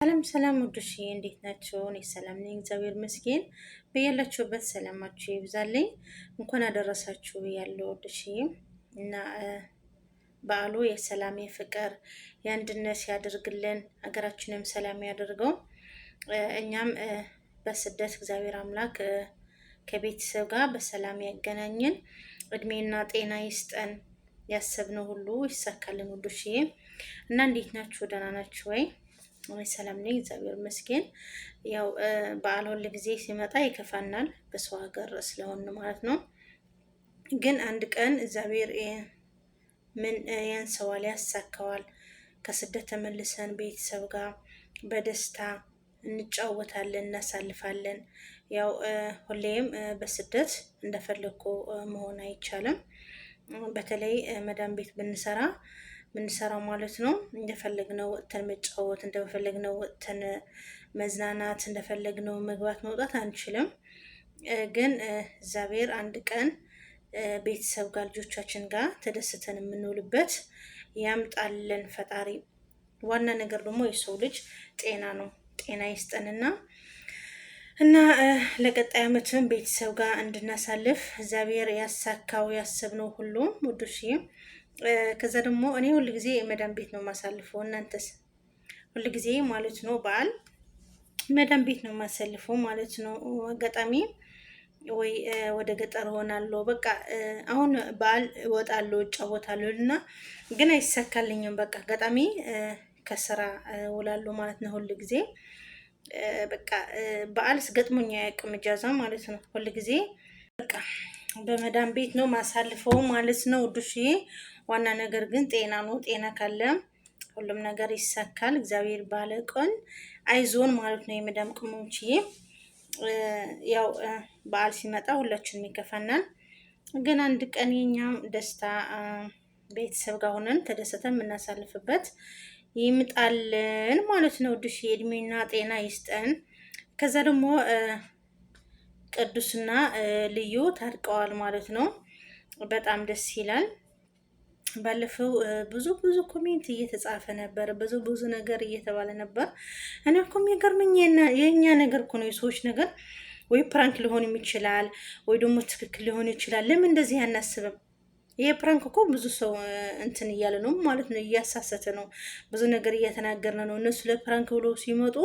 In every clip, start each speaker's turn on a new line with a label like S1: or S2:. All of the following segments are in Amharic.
S1: ሰላም ሰላም ውዶች እንዴት ናችሁ? እኔ ሰላም ነኝ፣ እግዚአብሔር ይመስገን። በያላችሁበት ሰላማችሁ ይብዛልኝ። እንኳን አደረሳችሁ ያለው ውዶች እና በዓሉ የሰላም የፍቅር የአንድነት ያደርግልን፣ ሀገራችንም ሰላም ያደርገው። እኛም በስደት እግዚአብሔር አምላክ ከቤተሰብ ጋር በሰላም ያገናኘን፣ እድሜና ጤና ይስጠን፣ ያሰብነው ሁሉ ይሳካልን ውዶች እና እንዴት ናችሁ? ደህና ናችሁ ወይ? ሰላም ነኝ እግዚአብሔር ይመስገን። ያው በዓል ሁል ጊዜ ሲመጣ ይከፋናል፣ በሰው ሀገር ስለሆነ ማለት ነው። ግን አንድ ቀን እግዚአብሔር ምን ያንሰዋል፣ ያሳካዋል። ከስደት ተመልሰን ቤተሰብ ጋር በደስታ እንጫወታለን፣ እናሳልፋለን። ያው ሁሌም በስደት እንደፈለኩ መሆን አይቻልም። በተለይ መዳም ቤት ምንሰራው ማለት ነው። እንደፈለግነው ወጥተን መጫወት፣ እንደፈለግነው ወጥተን መዝናናት፣ እንደፈለግነው መግባት መውጣት አንችልም። ግን እግዚአብሔር አንድ ቀን ቤተሰብ ጋር ልጆቻችን ጋር ተደስተን የምንውልበት ያምጣልን ፈጣሪ። ዋና ነገር ደግሞ የሰው ልጅ ጤና ነው። ጤና ይስጠንና ለቀጣይ ዓመትም ቤተሰብ ጋር እንድናሳልፍ እግዚአብሔር ያሳካው ያሰብነው ሁሉ ውዶች። ከዛ ደግሞ እኔ ሁል ጊዜ መዳም ቤት ነው የማሳልፈው። እናንተስ? ሁል ጊዜ ማለት ነው በዓል መዳም ቤት ነው የማሳልፈው ማለት ነው። አጋጣሚ ወይ ወደ ገጠር ሆናለሁ። በቃ አሁን በዓል እወጣለሁ እጫወታለሁ እና ግን አይሳካልኝም። በቃ አጋጣሚ ከስራ ውላለሁ ማለት ነው። ሁል ጊዜ በቃ በዓልስ ገጥሞኝ አያውቅም፣ እጃዛ ማለት ነው። ሁል ጊዜ በቃ በመዳም ቤት ነው ማሳልፈው ማለት ነው ውዶችዬ። ዋና ነገር ግን ጤና ነው። ጤና ካለ ሁሉም ነገር ይሳካል። እግዚአብሔር ባለ ቀን አይዞን ማለት ነው የመዳም ቅመሞችዬ። ያው በዓል ሲመጣ ሁላችንም ይከፋናል። ግን አንድ ቀን የኛም ደስታ ቤተሰብ ጋር ሆነን ተደሰተን የምናሳልፍበት ይምጣልን ማለት ነው ውዶች። የእድሜና ጤና ይስጠን። ከዛ ደግሞ ቅዱስና ልዩ ታርቀዋል ማለት ነው። በጣም ደስ ይላል። ባለፈው ብዙ ኮሜንት እየተጻፈ ነበር፣ ብዙ ነገር እየተባለ ነበር። እኔ እኮ የሚገርመኝ የኛ ነገር እኮ ነው፣ የሰዎች ነገር ወይ ፕራንክ ሊሆን ይችላል ወይ ደግሞ ትክክል ሊሆን ይችላል። ለምን እንደዚህ አናስብም? ይሄ ፕራንክ እኮ ብዙ ሰው እንትን እያለ ነው ማለት ነው፣ እያሳሰተ ነው፣ ብዙ ነገር እየተናገርን ነው። እነሱ ለፕራንክ ብሎ ሲመጡ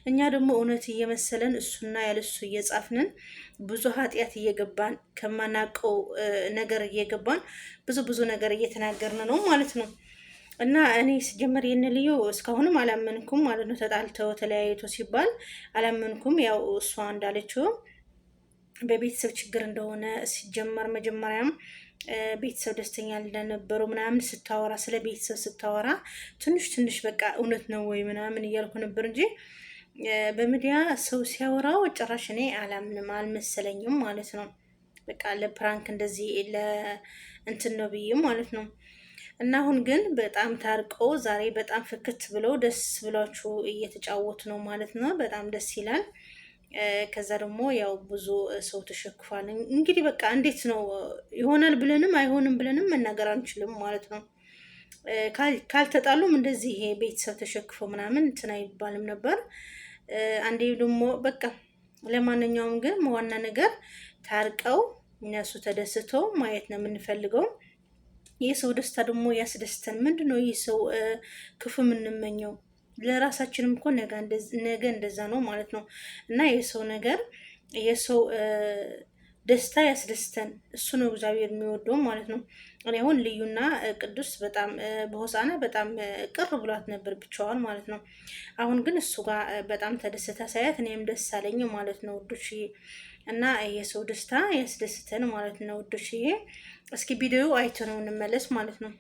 S1: እኛ ደግሞ እውነት እየመሰለን እሱና ያለሱ እየጻፍንን ብዙ ኃጢአት እየገባን ከማናቀው ነገር እየገባን ብዙ ነገር እየተናገርን ነው ማለት ነው። እና እኔ ስጀመር የነ ልዩ እስካሁንም አላመንኩም ማለት ነው። ተጣልተው ተለያይቶ ሲባል አላመንኩም። ያው እሷ እንዳለችው በቤተሰብ ችግር እንደሆነ ሲጀመር መጀመሪያም ቤተሰብ ደስተኛ እንደነበሩ ምናምን ስታወራ፣ ስለ ቤተሰብ ስታወራ ትንሽ በቃ እውነት ነው ወይ ምናምን እያልኩ ነበር እንጂ በሚዲያ ሰው ሲያወራው ጭራሽ እኔ አላምንም አልመሰለኝም ማለት ነው። በቃ ለፕራንክ እንደዚህ ለእንትን ነው ብዬ ማለት ነው። እና አሁን ግን በጣም ታርቀው ዛሬ በጣም ፍክት ብለው ደስ ብሏችሁ እየተጫወቱ ነው ማለት ነው። በጣም ደስ ይላል። ከዛ ደግሞ ያው ብዙ ሰው ተሸክፏል። እንግዲህ በቃ እንዴት ነው ይሆናል ብለንም አይሆንም ብለንም መናገር አንችልም ማለት ነው። ካልተጣሉም እንደዚህ ይሄ ቤተሰብ ተሸክፎ ምናምን እንትን አይባልም ነበር። አንዴ ደግሞ በቃ ለማንኛውም ግን ዋና ነገር ታርቀው እነሱ ተደስተው ማየት ነው የምንፈልገው። የሰው ደስታ ደግሞ ያስደስተን። ምንድነው ይህ ሰው ክፉ የምንመኘው? ለራሳችንም እኮ ነገ እንደዛ ነው ማለት ነው። እና የሰው ነገር የሰው ደስታ ያስደስተን፣ እሱ ነው እግዚአብሔር የሚወደው ማለት ነው። እኔ አሁን ልዩና ቅዱስ በጣም በሆሳና በጣም ቅር ብሏት ነበር ብቻዋን ማለት ነው። አሁን ግን እሱ ጋር በጣም ተደስታ ሳያት እኔም ደስ አለኝ ማለት ነው ውዶች። እና የሰው ደስታ ያስደስተን ማለት ነው ውዶች። እስኪ ቪዲዮ አይተነው እንመለስ ማለት ነው።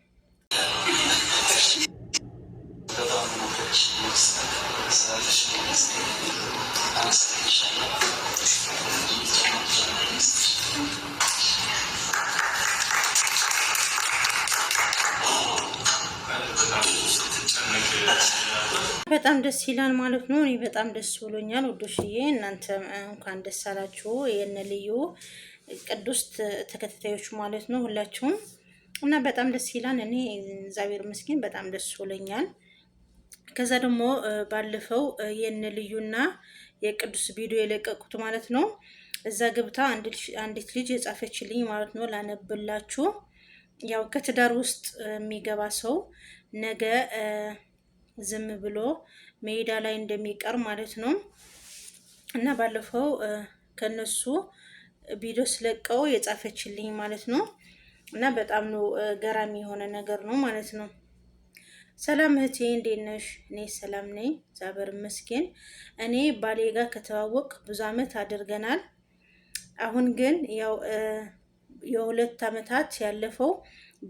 S1: በጣም ደስ ይላል ማለት ነው። እኔ በጣም ደስ ብሎኛል ውዶሽዬ። እናንተ እንኳን ደስ አላችሁ የነ ልዩ ቅዱስ ተከታታዮች ማለት ነው ሁላችሁም። እና በጣም ደስ ይላል። እኔ እግዚአብሔር ይመስገን በጣም ደስ ብሎኛል። ከዛ ደግሞ ባለፈው የነ ልዩና የቅዱስ ቪዲዮ የለቀቁት ማለት ነው። እዛ ገብታ አንዲት ልጅ የጻፈችልኝ ማለት ነው ላነብላችሁ። ያው ከትዳር ውስጥ የሚገባ ሰው ነገ ዝም ብሎ ሜዳ ላይ እንደሚቀር ማለት ነው። እና ባለፈው ከነሱ ቪዲዮ ስለቀው የጻፈችልኝ ማለት ነው። እና በጣም ነው ገራሚ የሆነ ነገር ነው ማለት ነው። ሰላም እህቴ እንዴት ነሽ? እኔ ሰላም ነኝ እግዚአብሔር ይመስገን። እኔ ባሌ ጋር ከተዋወቅ ብዙ አመት አድርገናል። አሁን ግን ያው የሁለት አመታት ያለፈው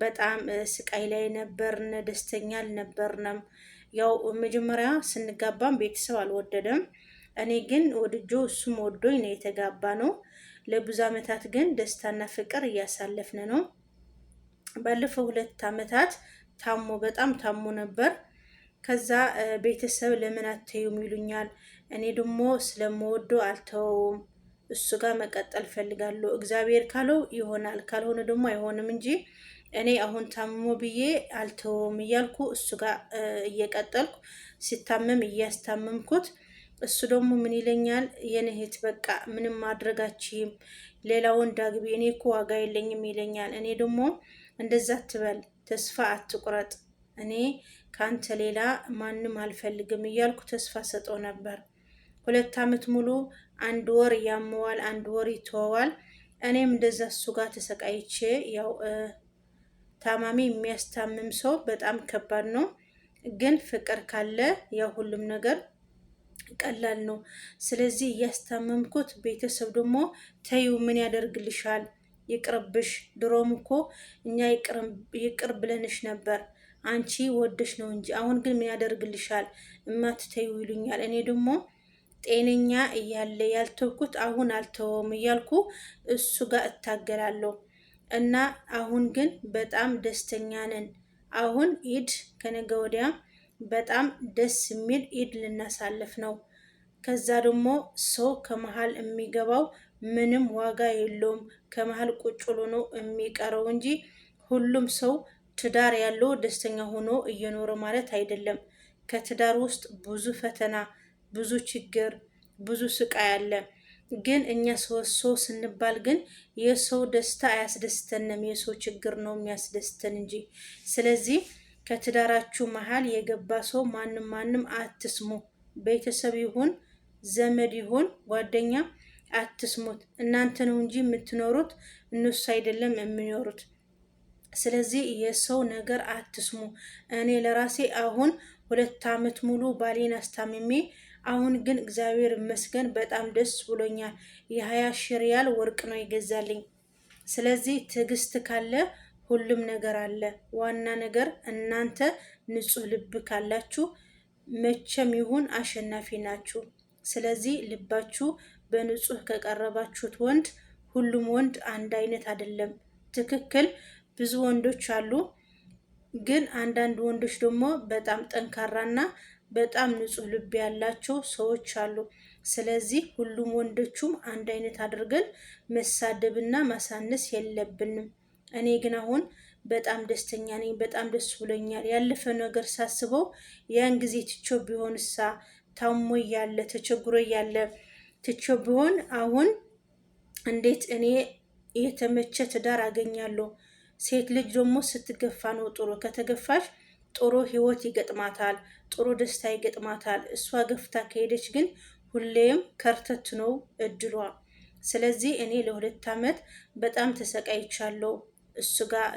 S1: በጣም ስቃይ ላይ ነበርን፣ ደስተኛ አልነበርንም። ያው መጀመሪያ ስንጋባም ቤተሰብ አልወደደም። እኔ ግን ወድጆ እሱም ወዶኝ ነው የተጋባ ነው። ለብዙ አመታት ግን ደስታና ፍቅር እያሳለፍን ነው። ባለፈው ሁለት አመታት በጣም ታሞ ነበር። ከዛ ቤተሰብ ለምን አትዩም ይሉኛል። እኔ ደግሞ ስለምወደው አልተወውም። እሱ ጋር መቀጠል ፈልጋለሁ። እግዚአብሔር ካለው ይሆናል፣ ካልሆነ ደግሞ አይሆንም እንጂ እኔ አሁን ታምሞ ብዬ አልተወውም እያልኩ እሱ ጋር እየቀጠልኩ ሲታመም እያስታመምኩት፣ እሱ ደግሞ ምን ይለኛል፣ የኔ እህት በቃ ምንም ማድረጋችም ሌላ ወንድ አግቢ፣ እኔ እኮ ዋጋ የለኝም ይለኛል። እኔ ደግሞ እንደዛ አትበል፣ ተስፋ አትቁረጥ፣ እኔ ከአንተ ሌላ ማንም አልፈልግም እያልኩ ተስፋ ሰጠው ነበር። ሁለት አመት ሙሉ አንድ ወር ያመዋል፣ አንድ ወር ይተወዋል። እኔም እንደዛ እሱ ጋር ተሰቃይቼ ያው ታማሚ የሚያስታምም ሰው በጣም ከባድ ነው። ግን ፍቅር ካለ ያው ሁሉም ነገር ቀላል ነው። ስለዚህ እያስታመምኩት ቤተሰብ ደግሞ ተይው ምን ያደርግልሻል፣ ይቅርብሽ፣ ድሮም እኮ እኛ ይቅር ብለንሽ ነበር፣ አንቺ ወደሽ ነው እንጂ አሁን ግን ምን ያደርግልሻል እማትተዩ ይሉኛል። እኔ ደግሞ ጤነኛ እያለ ያልተውኩት አሁን አልተወውም እያልኩ እሱ ጋር እታገላለሁ። እና አሁን ግን በጣም ደስተኛ ነን። አሁን ኢድ ከነገ ወዲያ በጣም ደስ የሚል ኢድ ልናሳልፍ ነው። ከዛ ደግሞ ሰው ከመሀል የሚገባው ምንም ዋጋ የለውም። ከመሀል ቁጭ ብሎ ነው የሚቀረው እንጂ ሁሉም ሰው ትዳር ያለው ደስተኛ ሆኖ እየኖረ ማለት አይደለም። ከትዳር ውስጥ ብዙ ፈተና፣ ብዙ ችግር፣ ብዙ ስቃይ አለ። ግን እኛ ሰው ስንባል ግን የሰው ደስታ አያስደስተንም፣ የሰው ችግር ነው የሚያስደስተን እንጂ። ስለዚህ ከትዳራችሁ መሀል የገባ ሰው ማንም አትስሙ። ቤተሰብ ይሁን ዘመድ ይሁን ጓደኛ አትስሙት። እናንተ ነው እንጂ የምትኖሩት፣ እነሱ አይደለም የሚኖሩት። ስለዚህ የሰው ነገር አትስሙ። እኔ ለራሴ አሁን ሁለት አመት ሙሉ ባሌን አስታምሜ አሁን ግን እግዚአብሔር ይመስገን በጣም ደስ ብሎኛል። የ20 ሺህ ሪያል ወርቅ ነው ይገዛልኝ። ስለዚህ ትዕግስት ካለ ሁሉም ነገር አለ። ዋና ነገር እናንተ ንጹህ ልብ ካላችሁ መቼም ይሁን አሸናፊ ናችሁ። ስለዚህ ልባችሁ በንጹህ ከቀረባችሁት ወንድ፣ ሁሉም ወንድ አንድ አይነት አይደለም። ትክክል ብዙ ወንዶች አሉ፣ ግን አንዳንድ ወንዶች ደግሞ በጣም ጠንካራና በጣም ንጹህ ልብ ያላቸው ሰዎች አሉ። ስለዚህ ሁሉም ወንዶቹም አንድ አይነት አድርገን መሳደብና ማሳነስ የለብንም። እኔ ግን አሁን በጣም ደስተኛ ነኝ። በጣም ደስ ብሎኛል። ያለፈ ነገር ሳስበው ያን ጊዜ ትቼው ቢሆንሳ፣ ታሞ እያለ ተቸግሮ እያለ ትቼው ቢሆን አሁን እንዴት እኔ የተመቸ ትዳር አገኛለሁ። ሴት ልጅ ደግሞ ስትገፋ ነው ጥሩ። ከተገፋሽ ጥሩ ህይወት ይገጥማታል፣ ጥሩ ደስታ ይገጥማታል። እሷ ገፍታ ከሄደች ግን ሁሌም ከርተት ነው እድሏ። ስለዚህ እኔ ለሁለት አመት በጣም ተሰቃይቻለሁ። እሱ ጋር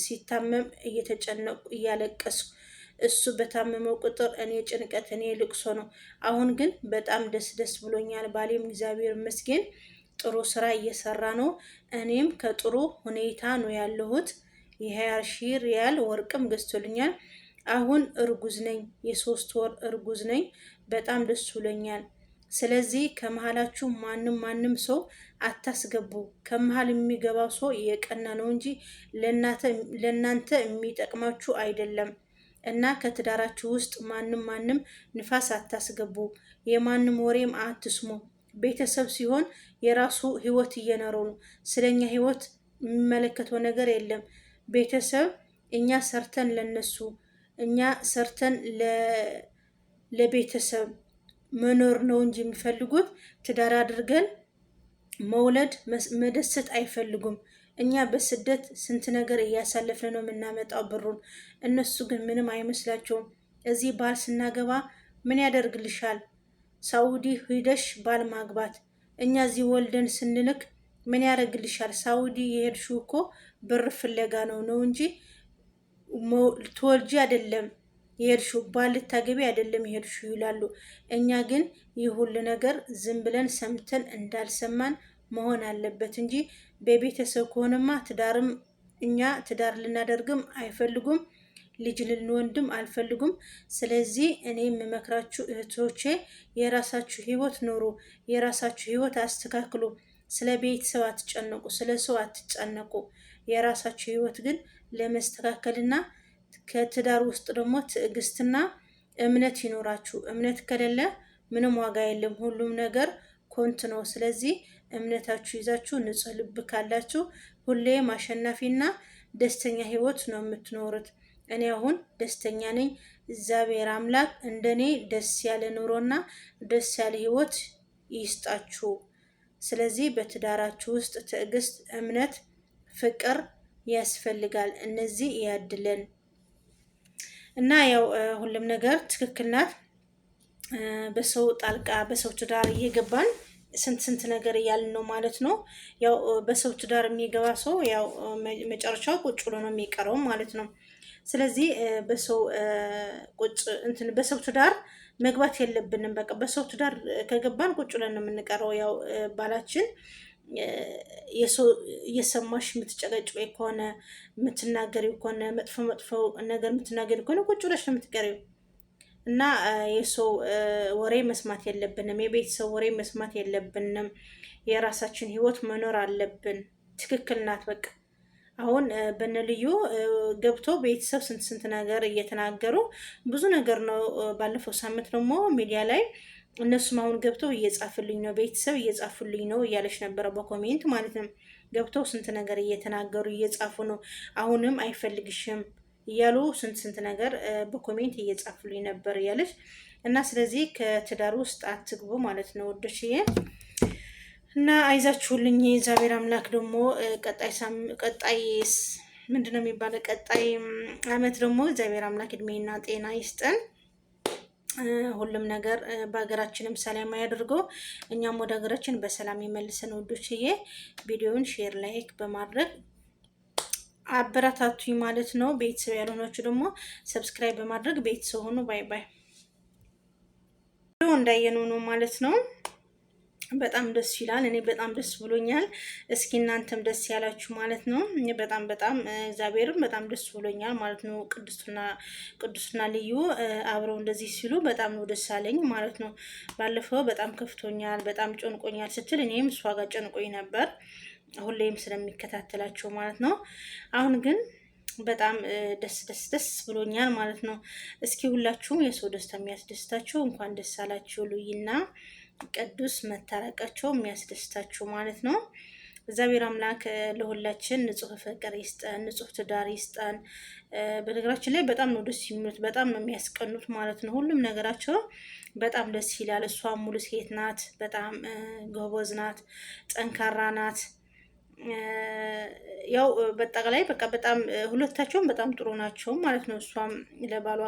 S1: ሲታመም እየተጨነቁ እያለቀስኩ፣ እሱ በታመመው ቁጥር እኔ ጭንቀት፣ እኔ ልቅሶ ነው። አሁን ግን በጣም ደስ ብሎኛል። ባሌም እግዚአብሔር ይመስገን ጥሩ ስራ እየሰራ ነው። እኔም ከጥሩ ሁኔታ ነው ያለሁት። የ20 ሺህ ሪያል ወርቅም ገዝቶልኛል። አሁን እርጉዝ ነኝ፣ የ3 ወር እርጉዝ ነኝ። በጣም ደስ ብሎኛል። ስለዚህ ከመሀላችሁ ማንም ሰው አታስገቡ። ከመሀል የሚገባው ሰው የቀና ነው እንጂ ለእናንተ የሚጠቅማችሁ አይደለም። እና ከትዳራችሁ ውስጥ ማንም ንፋስ አታስገቡ። የማንም ወሬም አትስሙ። ቤተሰብ ሲሆን የራሱ ህይወት እየኖረው ነው። ስለኛ ህይወት የሚመለከተው ነገር የለም። ቤተሰብ እኛ ሰርተን ለነሱ፣ እኛ ሰርተን ለቤተሰብ መኖር ነው እንጂ የሚፈልጉት ትዳር አድርገን መውለድ መደሰት አይፈልጉም። እኛ በስደት ስንት ነገር እያሳለፍን ነው የምናመጣው ብሩን። እነሱ ግን ምንም አይመስላቸውም። እዚህ ባል ስናገባ ምን ያደርግልሻል? ሳውዲ ሂደሽ ባል ማግባት። እኛ እዚህ ወልደን ስንልክ ምን ያደርግልሻል? ሳውዲ የሄድሽው እኮ ብር ፍለጋ ነው እንጂ ትወልጂ አይደለም የሄድሽው፣ ባል ልታገቢ አይደለም የሄድሽው ይላሉ። እኛ ግን ይህ ሁሉ ነገር ዝም ብለን ሰምተን እንዳልሰማን መሆን አለበት እንጂ በቤተሰብ ከሆነማ ትዳርም እኛ ትዳር ልናደርግም አይፈልጉም፣ ልጅ ልንወንድም አልፈልጉም። ስለዚህ እኔ የምመክራችሁ እህቶቼ የራሳችሁ ህይወት ኑሩ፣ የራሳችሁ ህይወት አስተካክሉ። ስለ ቤተሰብ አትጨነቁ፣ ስለ ሰው አትጨነቁ። የራሳችሁ ህይወት ግን ለመስተካከልና ከትዳር ውስጥ ደግሞ ትዕግስትና እምነት ይኖራችሁ። እምነት ከሌለ ምንም ዋጋ የለም፣ ሁሉም ነገር ኮንት ነው። ስለዚህ እምነታችሁ ይዛችሁ ንጹህ ልብ ካላችሁ ሁሌም አሸናፊና ደስተኛ ህይወት ነው የምትኖሩት። እኔ አሁን ደስተኛ ነኝ። እግዚአብሔር አምላክ እንደኔ ደስ ያለ ኑሮና ደስ ያለ ህይወት ይስጣችሁ። ስለዚህ በትዳራችሁ ውስጥ ትዕግስት፣ እምነት፣ ፍቅር ያስፈልጋል። እነዚህ ያድለን እና ያው ሁሉም ነገር ትክክል ናት። በሰው ጣልቃ በሰው ትዳር እየገባን ስንት ነገር እያልን ነው ማለት ነው። ያው በሰው ትዳር የሚገባ ሰው ያው መጨረሻው ቁጭ ብሎ ነው የሚቀረው ማለት ነው። ስለዚህ በሰው ትዳር መግባት የለብንም። በቃ በሰው ትዳር ከገባን ቁጭ ብለን ነው የምንቀረው። ያው ባላችን እየሰማሽ የምትጨቀጭቀ ከሆነ የምትናገሪው ከሆነ መጥፎ ነገር የምትናገሪ ከሆነ ቁጭ ብለሽ ነው የምትቀሪው። እና የሰው ወሬ መስማት የለብንም። የቤተሰብ ወሬ መስማት የለብንም። የራሳችን ህይወት መኖር አለብን። ትክክል ናት። በቃ አሁን በነልዩ ገብቶ ቤተሰብ ስንት ነገር እየተናገሩ ብዙ ነገር ነው። ባለፈው ሳምንት ደግሞ ሚዲያ ላይ እነሱም አሁን ገብተው እየጻፉልኝ ነው፣ ቤተሰብ እየጻፉልኝ ነው እያለች ነበረ፣ በኮሜንት ማለት ነው። ገብተው ስንት ነገር እየተናገሩ እየጻፉ ነው። አሁንም አይፈልግሽም እያሉ ስንት ነገር በኮሜንት እየጻፉልኝ ነበር እያለች እና ስለዚህ ከትዳር ውስጥ አትግቡ ማለት ነው ወዶችዬ። እና አይዛችሁልኝ። እግዚአብሔር አምላክ ደግሞ ቀጣይ ምንድን ነው የሚባለው? ቀጣይ አመት ደግሞ እግዚአብሔር አምላክ እድሜና ጤና ይስጠን። ሁሉም ነገር በሀገራችንም ሰላም ያድርገው፣ እኛም ወደ ሀገራችን በሰላም ይመልሰን ውዶችዬ። ቪዲዮውን ሼር ላይክ በማድረግ አበረታቱኝ ማለት ነው። ቤተሰብ ያልሆናችሁ ደግሞ ሰብስክራይብ በማድረግ ቤተሰብ ሆኑ። ባይ ባይ። እንዳየነው ነው ማለት ነው። በጣም ደስ ይላል። እኔ በጣም ደስ ብሎኛል። እስኪ እናንተም ደስ ያላችሁ ማለት ነው። እኔ በጣም እግዚአብሔርም በጣም ደስ ብሎኛል ማለት ነው። ቅዱስና ልዩ አብረው እንደዚህ ሲሉ በጣም ነው ደስ አለኝ ማለት ነው። ባለፈው በጣም ከፍቶኛል፣ በጣም ጨንቆኛል ስትል እኔም እሷ ጋር ጨንቆኝ ነበር፣ ሁሌም ስለሚከታተላቸው ማለት ነው። አሁን ግን በጣም ደስ ብሎኛል ማለት ነው። እስኪ ሁላችሁም የሰው ደስታ የሚያስደስታችሁ እንኳን ደስ አላችሁ። ልዩና ቅዱስ መታረቃቸው የሚያስደስታችሁ ማለት ነው። እግዚአብሔር አምላክ ለሁላችን ንጹህ ፍቅር ይስጠን፣ ንጹህ ትዳር ይስጠን። በነገራችን ላይ በጣም ነው ደስ የሚሉት፣ በጣም ነው የሚያስቀኑት ማለት ነው። ሁሉም ነገራቸው በጣም ደስ ይላል። እሷም ሙሉ ሴት ናት፣ በጣም ጎበዝ ናት፣ ጠንካራ ናት። ያው በጠቅላይ በቃ በጣም ሁለታቸውም በጣም ጥሩ ናቸው ማለት ነው። እሷም ለባሏ